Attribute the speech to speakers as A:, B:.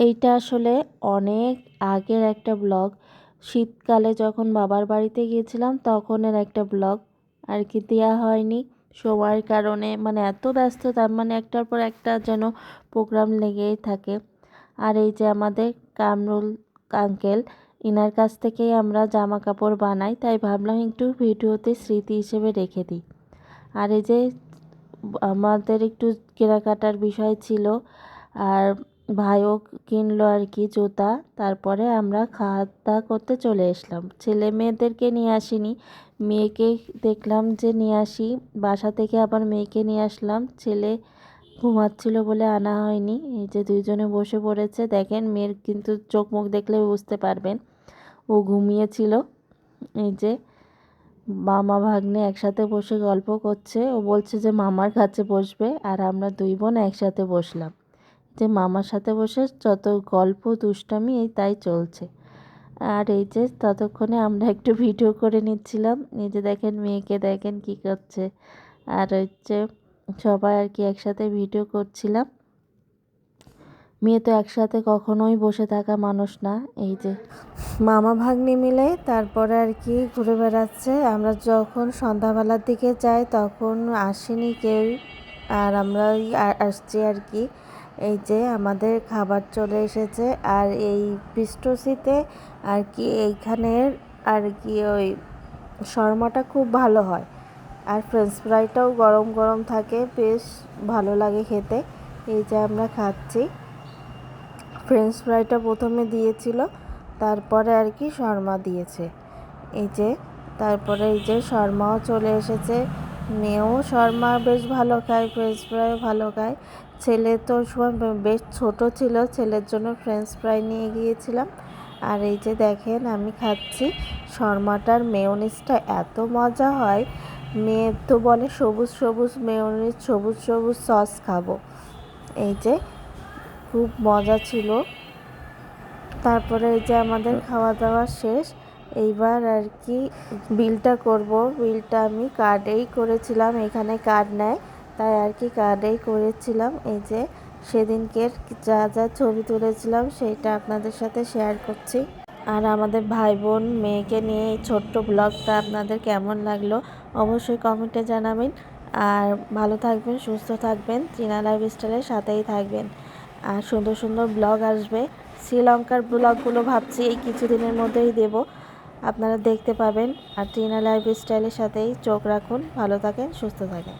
A: এইটা আসলে অনেক আগের একটা ব্লগ। শীতকালে যখন বাবার বাড়িতে গিয়েছিলাম তখনের একটা ব্লগ আর কি, দেওয়া হয়নি সময়ের কারণে। মানে এত ব্যস্ততা, মানে একটার পর একটা যেন প্রোগ্রাম লেগেই থাকে। আর এই যে আমাদের কামরুল আঙ্কেল, ইনার কাছ থেকেই আমরা জামা কাপড় বানাই, তাই ভাবলাম একটু ভিডিওতে স্মৃতি হিসেবে রেখে দিই। আর এই যে আমাদের একটু কেনাকাটার বিষয় ছিল, আর ভাইও কিনলো আর কি জুতা। তারপরে আমরা খাওয়া দাওয়া করতে চলে আসলাম। ছেলে মেয়েদেরকে নিয়ে আসিনি, মেয়েকে দেখলাম যে নিয়ে আসি বাসা থেকে, আবার মেয়েকে নিয়ে আসলাম। ছেলে ঘুমাচ্ছিল বলে আনা হয়নি। এই যে দুইজনে বসে পড়েছে, দেখেন মেয়ের কিন্তু চোখ মুখ দেখলে বুঝতে পারবেন ও ঘুমিয়েছিল। এই যে মামা ভাগ্নে একসাথে বসে গল্প করছে, ও বলছে যে মামার কাছে বসবে, আর আমরা দুই বোন একসাথে বসলাম। যে মামার সাথে বসে যত গল্প দুষ্টামি এই তাই চলছে। আর এই যে ততক্ষণে আমরা একটু ভিডিও করে নিচ্ছিলাম। এই যে দেখেন মেয়েকে দেখেন কি করছে, আর হচ্ছে সবাই আর কি একসাথে ভিডিও করছিলাম। মেয়ে তো একসাথে কখনোই বসে থাকা মানুষ না। এই যে মামা ভাগ্নি মিলে তারপরে আর কি ঘুরে বেড়াচ্ছে। আমরা যখন সন্ধ্যাবেলার দিকে যাই তখন আসেনি কেউ, আর আমরা আসছি আর কি। এই যে আমাদের খাবার চলে এসেছে, আর এই বিস্টসিতে আর কি এইখানের আর কি ওই শর্মাটা খুব ভালো হয়, আর ফ্রেঞ্চ ফ্রাইটাও গরম গরম থাকে, বেশ ভালো লাগে খেতে। এই যে আমরা খাচ্ছি। ফ্রেঞ্চ ফ্রাইটা প্রথমে দিয়েছিল, তারপরে আর কি শর্মা দিয়েছে। এই যে তারপরে এই যে শর্মাও চলে এসেছে। মেয়েও শর্মা বেশ ভালো খায়, ফ্রেঞ্চ ফ্রাইও ভালো খায়। ছেলে তো সময় বেশ ছোট ছিল, ছেলের জন্য ফ্রেঞ্চ ফ্রাই নিয়ে গিয়েছিলাম। আর এই যে দেখেন আমি খাচ্ছি শর্মাটার মেয়োনিজটা এত মজা হয়। মেয়ে তো বলে সবুজ সবুজ মেয়োনিজ, সবুজ সবুজ সস খাবো। এই যে খুব মজা ছিল। তারপরে এই যে আমাদের খাওয়া দাওয়া শেষ। এইবার আর কি বিলটা করব। বিলটা আমি কার্ডেই করেছিলাম, এখানে কার্ড নেয়, তাই আর কি কার্ডেই করেছিলাম। এই যে সেদিনকে যা যা ছবি তুলেছিলাম সেইটা আপনাদের সাথে শেয়ার করছি। আর আমাদের ভাই বোন মেয়েকে নিয়ে এই ছোট্ট ব্লগটা আপনাদের কেমন লাগলো অবশ্যই কমেন্টে জানাবেন। আর ভালো থাকবেন, সুস্থ থাকবেন, চীনা লাইফস্টাইলের সাথেই থাকবেন। আর সুন্দর সুন্দর ব্লগ আসবে। শ্রীলঙ্কার ব্লগগুলো ভাবছি এই কিছুদিনের মধ্যেই দেব, আপনারা দেখতে পাবেন। আর চীনা লাইফস্টাইলের সাথেই চোখ রাখুন। ভালো থাকেন, সুস্থ থাকেন।